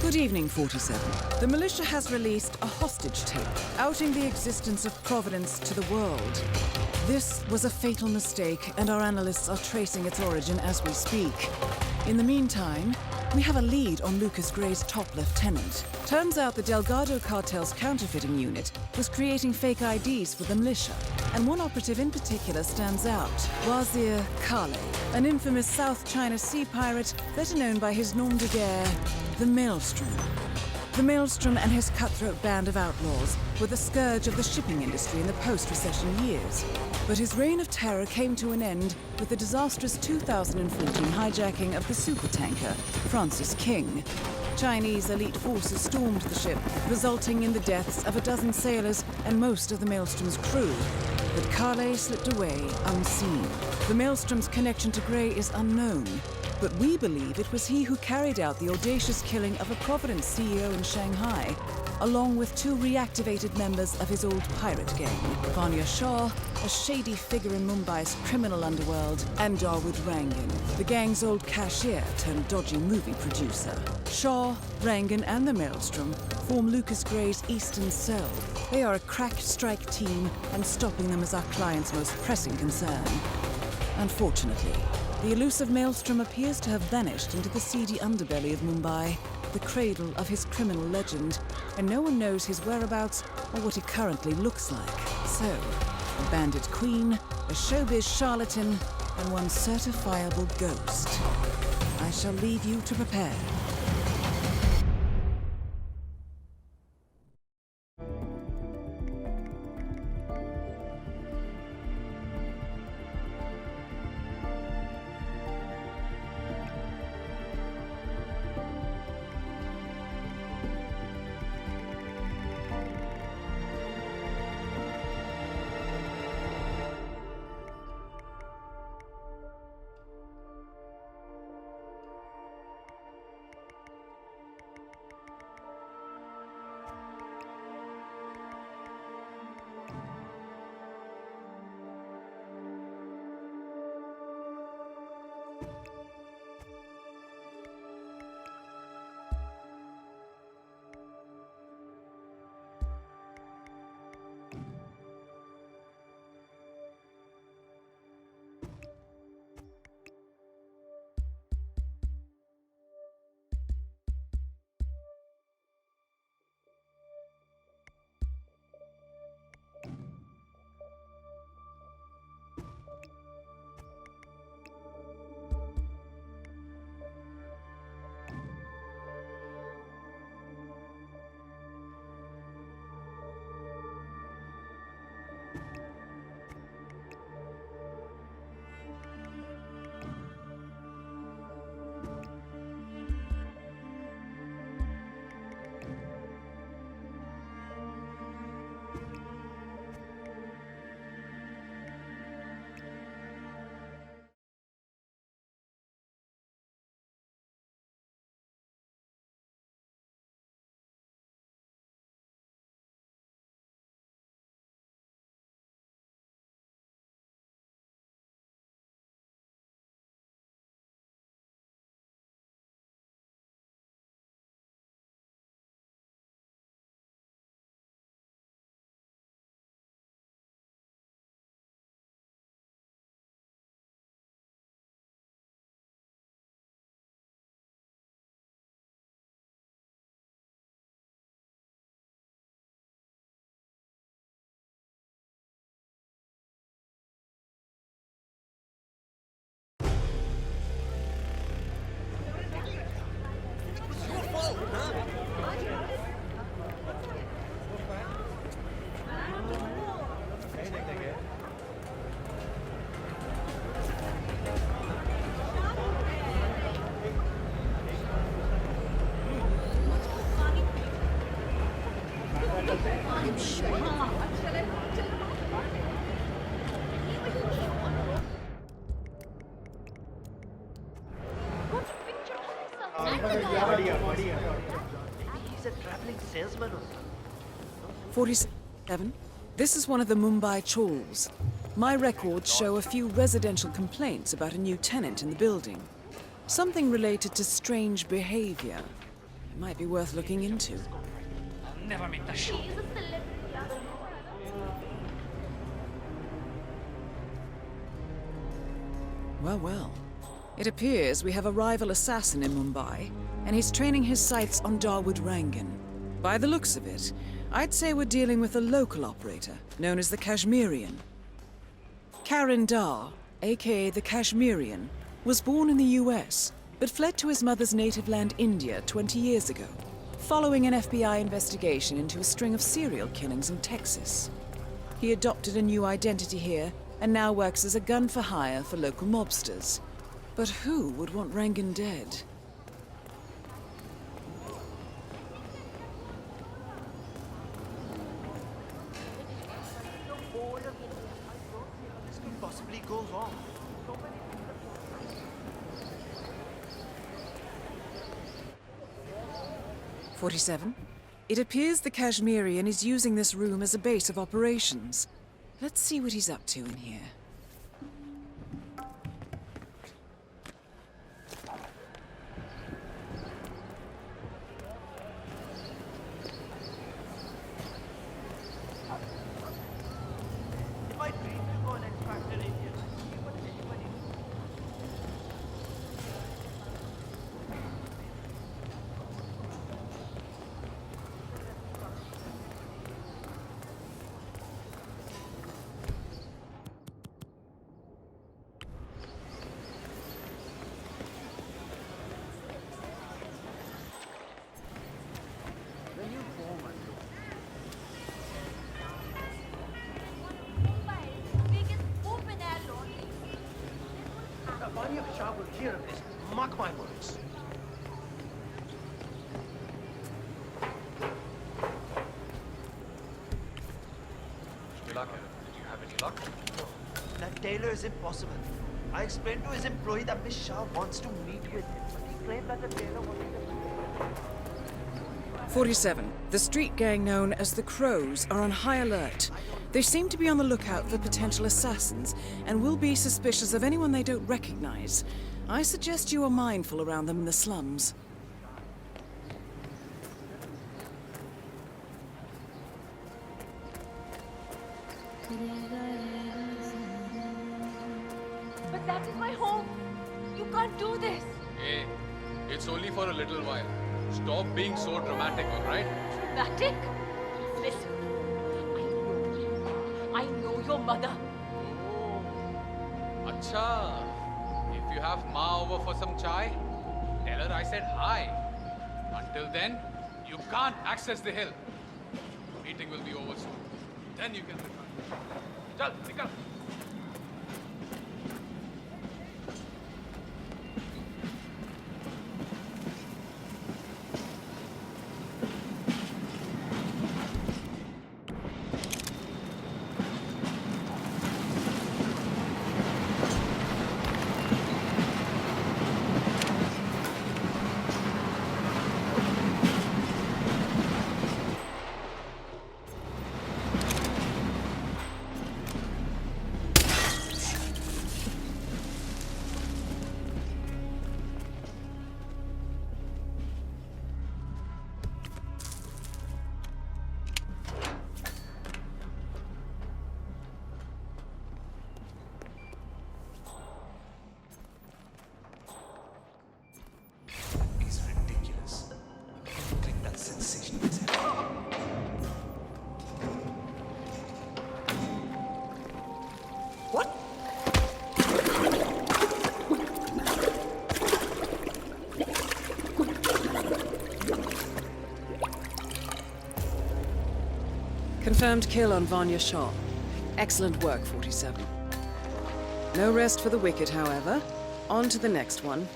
Good evening, 47. The militia has released a hostage tape, outing the existence of Providence to the world. This was a fatal mistake, and our analysts are tracing its origin as we speak. In the meantime, we have a lead on Lucas Gray's top lieutenant. Turns out the Delgado cartel's counterfeiting unit was creating fake IDs for the militia, and one operative in particular stands out, Wazir Kale, an infamous South China Sea pirate better known by his nom de guerre, the Maelstrom. The Maelstrom and his cutthroat band of outlaws were the scourge of the shipping industry in the post-recession years. But his reign of terror came to an end with the disastrous 2014 hijacking of the supertanker, Francis King. Chinese elite forces stormed the ship, resulting in the deaths of a dozen sailors and most of the Maelstrom's crew. But Kale slipped away unseen. The Maelstrom's connection to Gray is unknown, but we believe it was he who carried out the audacious killing of a Providence CEO in Shanghai, along with two reactivated members of his old pirate gang, Vanya Shah, a shady figure in Mumbai's criminal underworld, and Dawood Rangan, the gang's old cashier turned dodgy movie producer. Shah, Rangan, and the Maelstrom form Lucas Gray's Eastern Cell. They are a crack strike team, and stopping them is our client's most pressing concern. Unfortunately, the elusive Maelstrom appears to have vanished into the seedy underbelly of Mumbai, the cradle of his criminal legend, and no one knows his whereabouts or what he currently looks like. So, a bandit queen, a showbiz charlatan, and one certifiable ghost. I shall leave you to prepare. He's a traveling salesman. 47. This is one of the Mumbai chawls. My records show a few residential complaints about a new tenant in the building. Something related to strange behavior. It might be worth looking into. I'll never make the show. Well, well. It appears we have a rival assassin in Mumbai, and he's training his sights on Dawood Rangan. By the looks of it, I'd say we're dealing with a local operator, known as the Kashmirian. Karan Dar, aka the Kashmirian, was born in the US, but fled to his mother's native land, India, 20 years ago, following an FBI investigation into a string of serial killings in Texas. He adopted a new identity here, and now works as a gun for hire for local mobsters. But who would want Rangan dead? This could possibly go wrong. 47. It appears the Kashmirian is using this room as a base of operations. Let's see what he's up to in here. If I dream to go and extract an Indian, see what anybody knows. The Bani of Shah will hear of this. Mark my words. Did you have any luck? No, that tailor is impossible. I explained to his employee that Miss Shah wants to meet with him, but he claimed that the tailor wanted to... 47. The street gang known as the Crows are on high alert. They seem to be on the lookout for potential assassins and will be suspicious of anyone they don't recognize. I suggest you are mindful around them in the slums. But that is my home. You can't do this. Hey, it's only for a little while. Stop being so dramatic, alright? Dramatic? Listen, I know your mother. Oh, acha. If you have Ma over for some chai, tell her I said hi. Until then, you can't access the hill. Meeting will be over soon. Then you can return. Chal, nikal. He's ridiculous. Click that sensation in his head. What? Confirmed kill on Vanya Shah. Excellent work, 47. No rest for the wicked, however. On to the next one.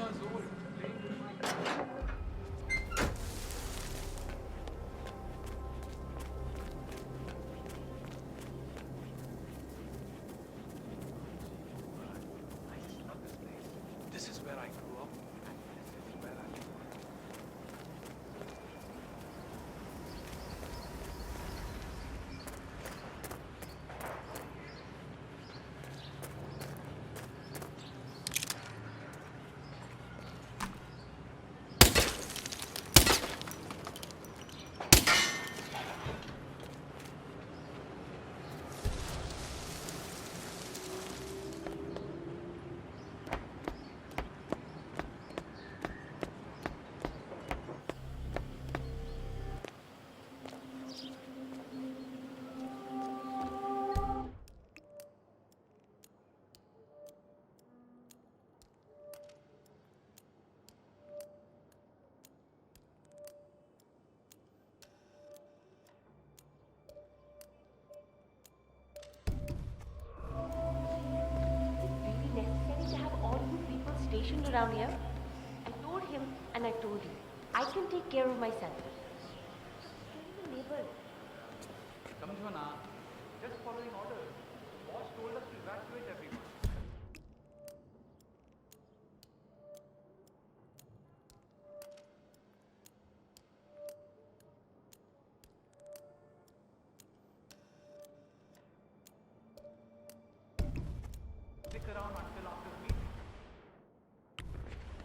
months old. Playing with my... I just love this place. This is where I grew up, and this is where I live. Really necessary to have all you people stationed around here? I told him and I told you. I can take care of myself. Just the neighbor. Samjhona. Just following orders. Boss told us to evacuate everyone. Stick around until after the meeting.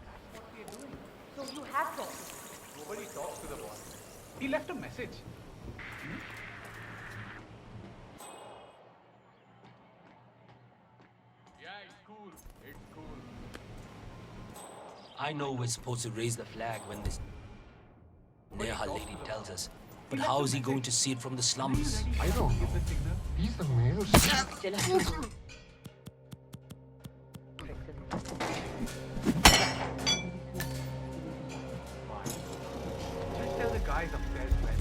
That's what we are doing. So you have talked. Nobody talks to the boss. He left a message. Yeah, it's cool. It's cool. I know we're supposed to raise the flag when this Neha lady tells us. But how is he going to see it from the slums? I don't know. Give the signal. He's the mayor. Just tell the guys upstairs when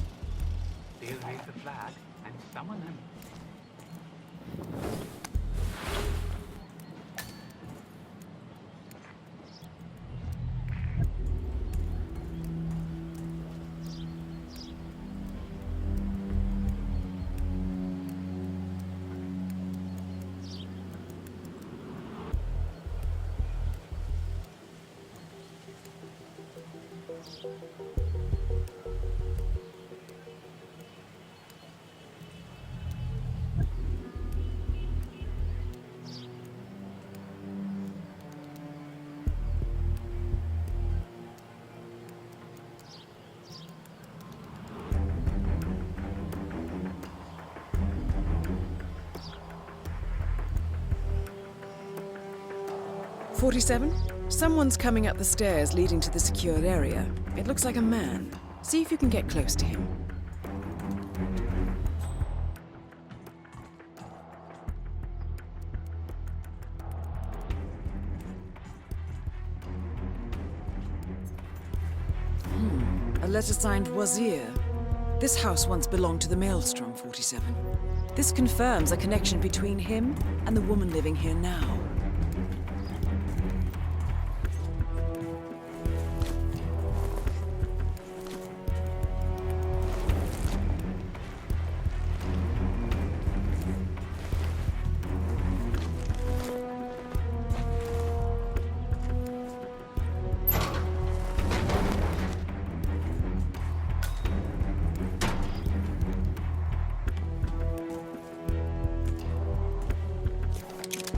they'll raise the flag and summon him. "47? Someone's coming up the stairs leading to the secured area. It looks like a man. See if you can get close to him." A letter signed Wazir. This house once belonged to the Maelstrom, 47. This confirms a connection between him and the woman living here now.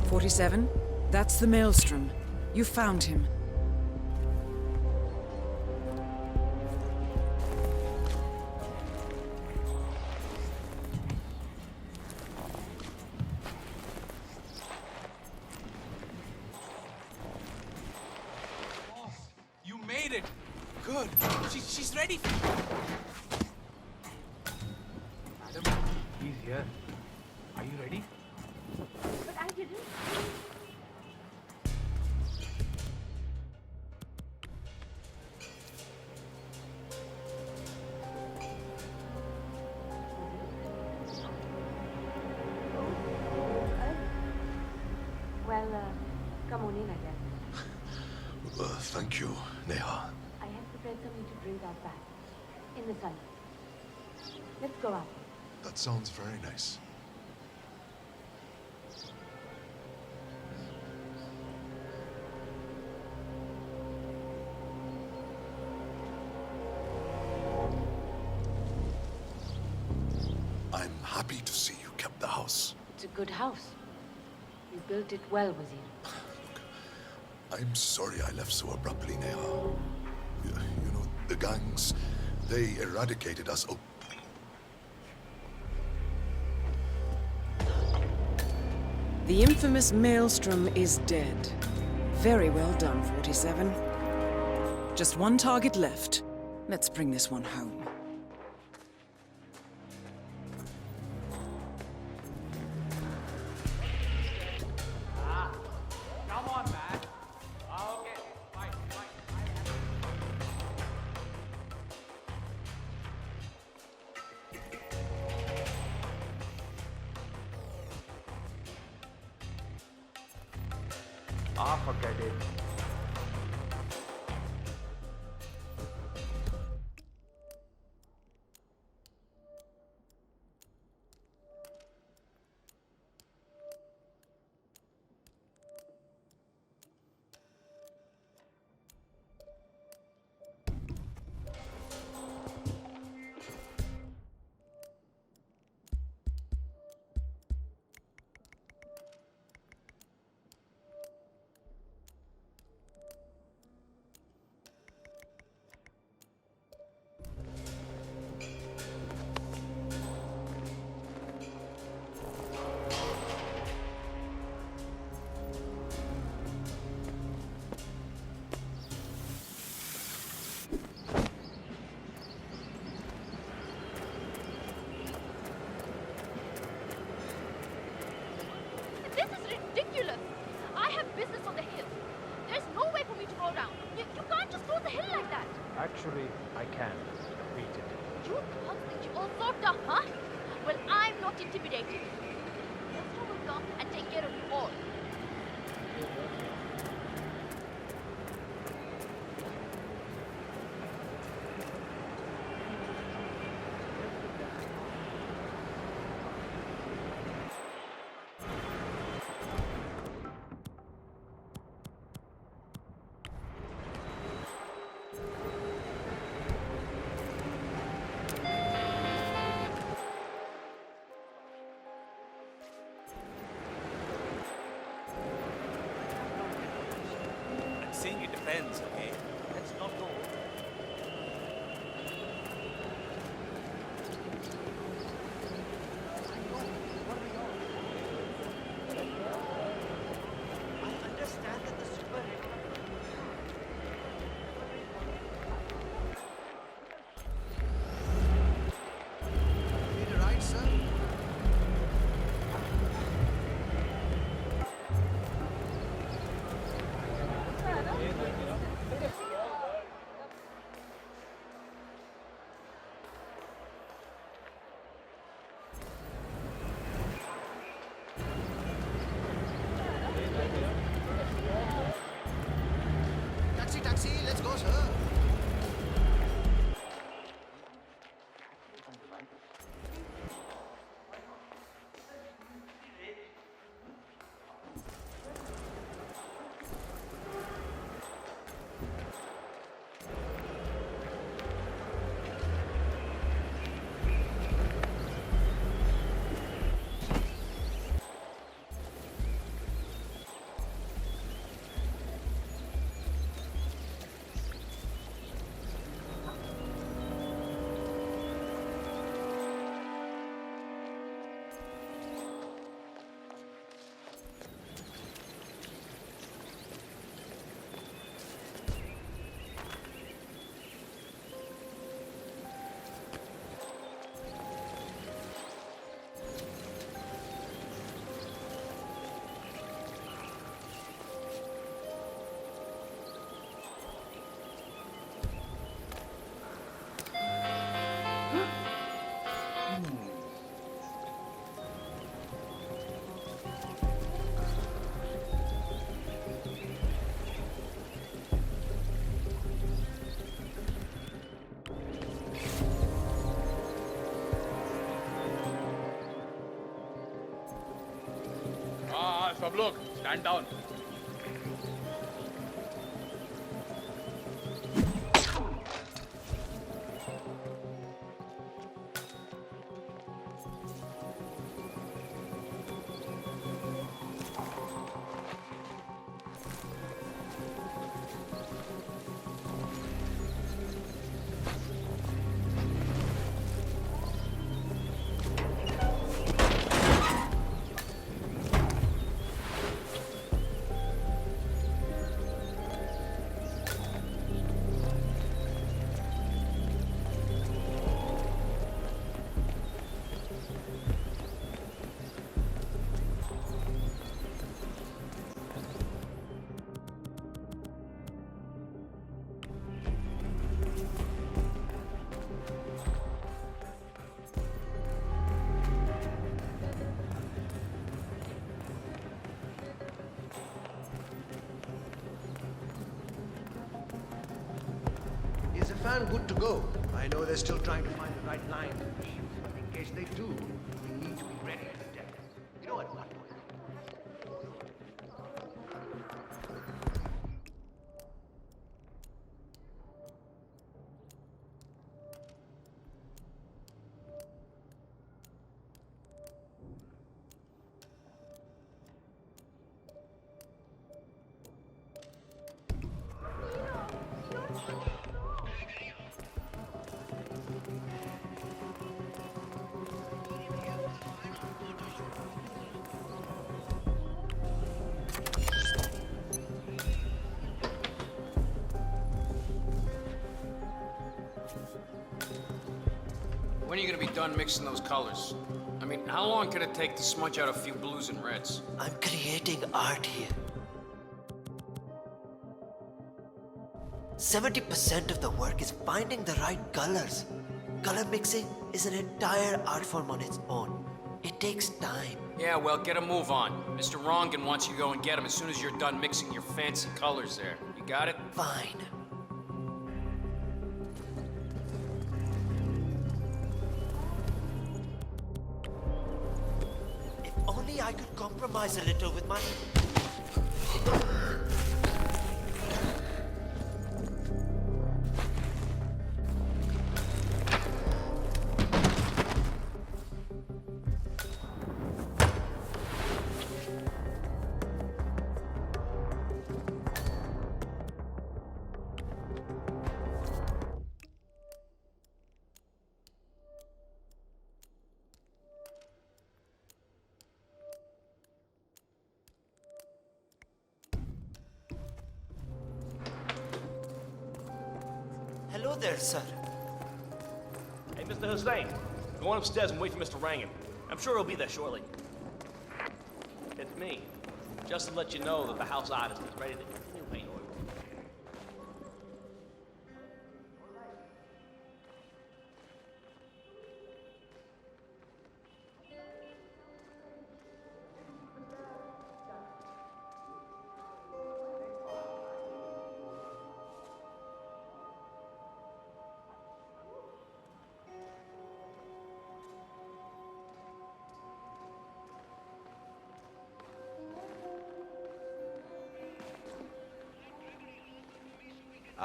"47? That's the Maelstrom. You found him. Boss, you made it. Good. She's ready. Madam, he's here. Are you ready? But I didn't. Well, come on in, I guess. Thank you, Neha. I have prepared something to drink out back. In the sun. Let's go out. That sounds very nice. I'm happy to see you kept the house. It's a good house. You built it well, Wazir. I'm sorry I left so abruptly, Neha. You know, the gangs, they eradicated us. Oh. The infamous Maelstrom is dead. Very well done, 47. Just one target left. Let's bring this one home. Come on, man. Okay, fine. Forget it. This is ridiculous. I have business on the hill. There's no way for me to go around. You can't just go the hill like that. Actually, I can. Beat it. You thugs think you're all so tough, huh? Well, I'm not intimidated. Maelstrom will come and take care of you all. सब लोग stand down. Is the fan good to go? I know they're still trying to find the right line, but in case they do, we need to be ready to detect. You know what? Not to worry. When are you gonna be done mixing those colors? I mean, how long could it take to smudge out a few blues and reds? I'm creating art here. 70% of the work is finding the right colors. Color mixing is an entire art form on its own. It takes time. Yeah, well, get a move on. Mr. Rongan wants you to go and get him as soon as you're done mixing your fancy colors there. You got it? Fine. If only I could compromise a little with my... Hello there, sir. Hey, Mr. Hussein, go on upstairs and wait for Mr. Rangan. I'm sure he'll be there shortly. It's me. Just to let you know that the house artist is ready to continue paint oil.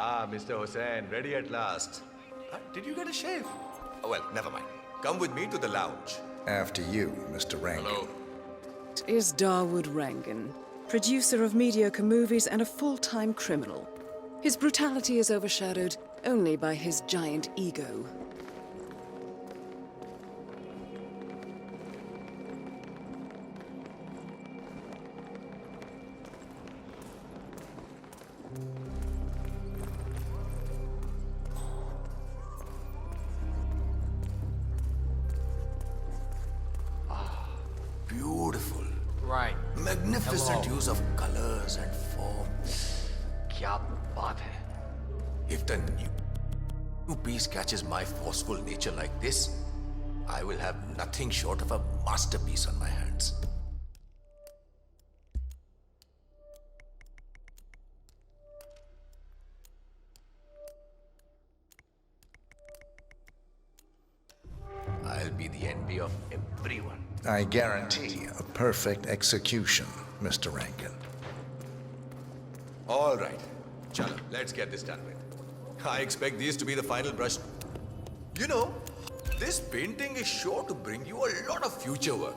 Ah, Mr. Hussain, ready at last. Did you get a shave? Oh, well, never mind. Come with me to the lounge. After you, Mr. Rangan. Hello. Is Dawood Rangan, producer of mediocre movies and a full-time criminal. His brutality is overshadowed only by his giant ego. Beautiful. Right. Magnificent Hello. use of colors and form. Kya baat hai? If the new piece catches my forceful nature like this, I will have nothing short of a masterpiece on my hands. I'll be the envy of everyone. I guarantee a perfect execution. Mr. Rankin. All right. Chalo, let's get this done with. I expect these to be the final brush. You know, this painting is sure to bring you a lot of future work.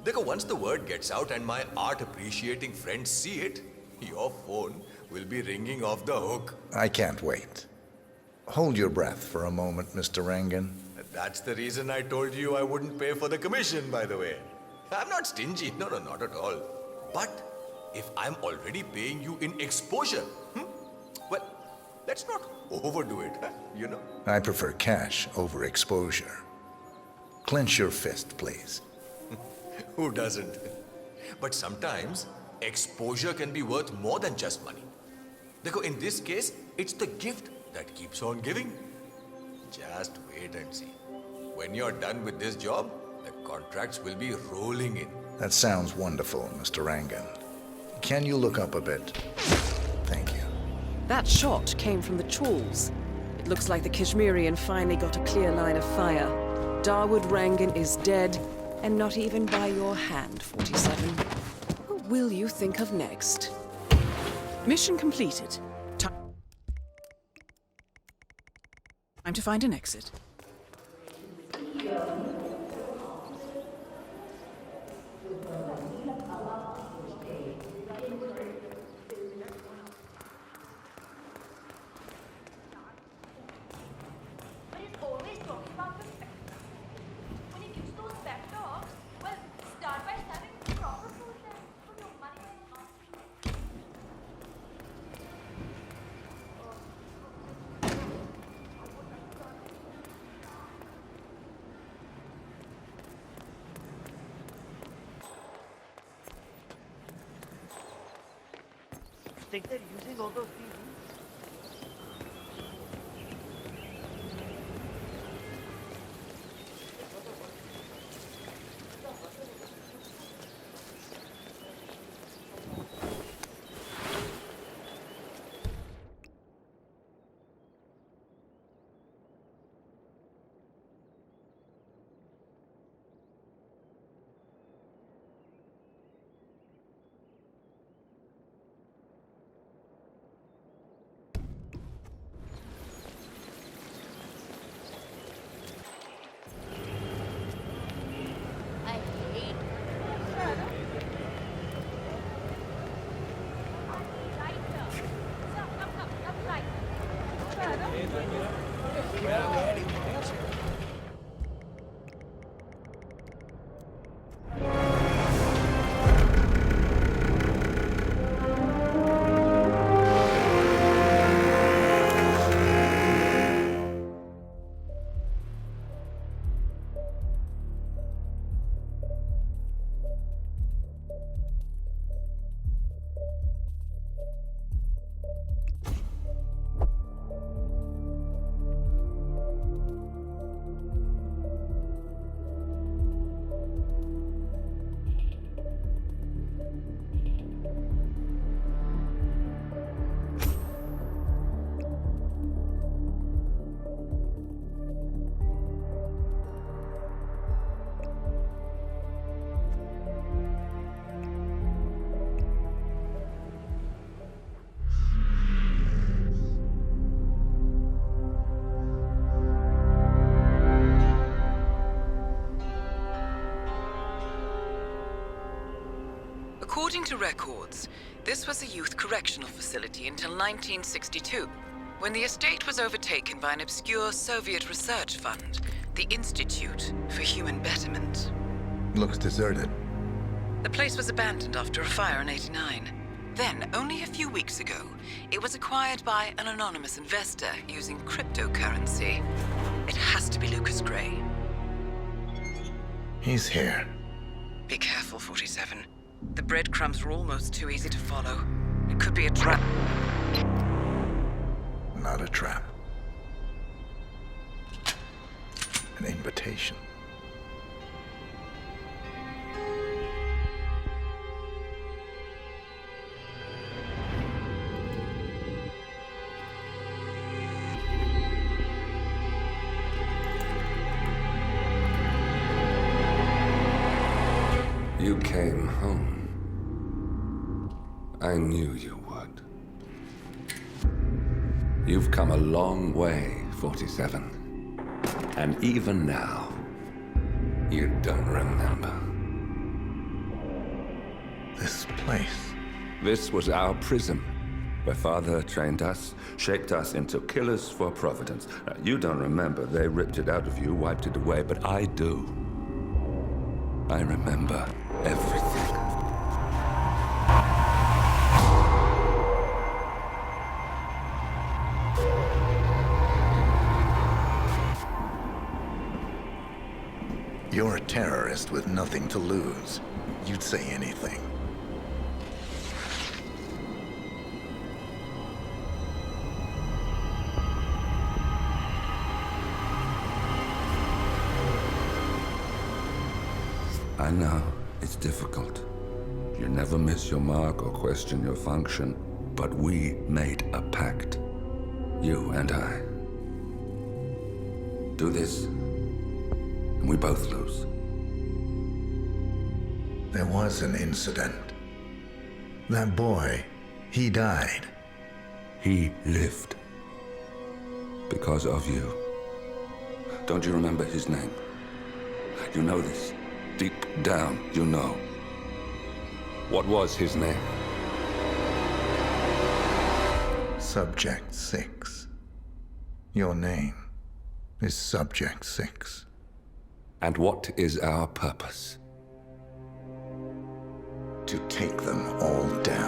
Dekho, once the word gets out and my art appreciating friends see it, your phone will be ringing off the hook. I can't wait. Hold your breath for a moment, Mr. Rankin. That's the reason I told you I wouldn't pay for the commission, by the way. I'm not stingy. No, not at all. But if I'm already paying you in exposure, well, let's not overdo it, you know? I prefer cash over exposure. Clench your fist, please. Who doesn't? But sometimes exposure can be worth more than just money. Dekho, in this case, it's the gift that keeps on giving. Just wait and see. When you're done with this job, the contracts will be rolling in. That sounds wonderful, Mr. Rankin. Can you look up a bit? Thank you. That shot came from the chawls. It looks like the Kashmirian finally got a clear line of fire. Dawood Rangan is dead, and not even by your hand, 47. Who will you think of next? Mission completed. Time to find an exit. But he's always talking about perspective. When he gives those pep talks, well, start by serving proper food then. Put your money where your mouth is. Think they're using all those people? I hate right here. Sir, come right. According to records, this was a youth correctional facility until 1962, when the estate was overtaken by an obscure Soviet research fund, the Institute for Human Betterment. Looks deserted. The place was abandoned after a fire in '89. Then, only a few weeks ago, it was acquired by an anonymous investor using cryptocurrency. It has to be Lucas Gray. He's here. Be careful, 47. The breadcrumbs were almost too easy to follow. It could be a trap. Not a trap. An invitation. You came home. I knew you would. You've come a long way, 47. And even now, you don't remember. This place. This was our prison, where Father trained us, shaped us into killers for Providence. You don't remember. They ripped it out of you, wiped it away, but I do. I remember everything. You're a terrorist with nothing to lose. You'd say anything. I know, it's difficult. You never miss your mark or question your function, but we made a pact. You and I. Do this, and we both lose. There was an incident. That boy, he died. He lived. Because of you. Don't you remember his name? You know this. Deep down, you know. What was his name? Subject 6. Your name is Subject 6. And what is our purpose? To take them all down.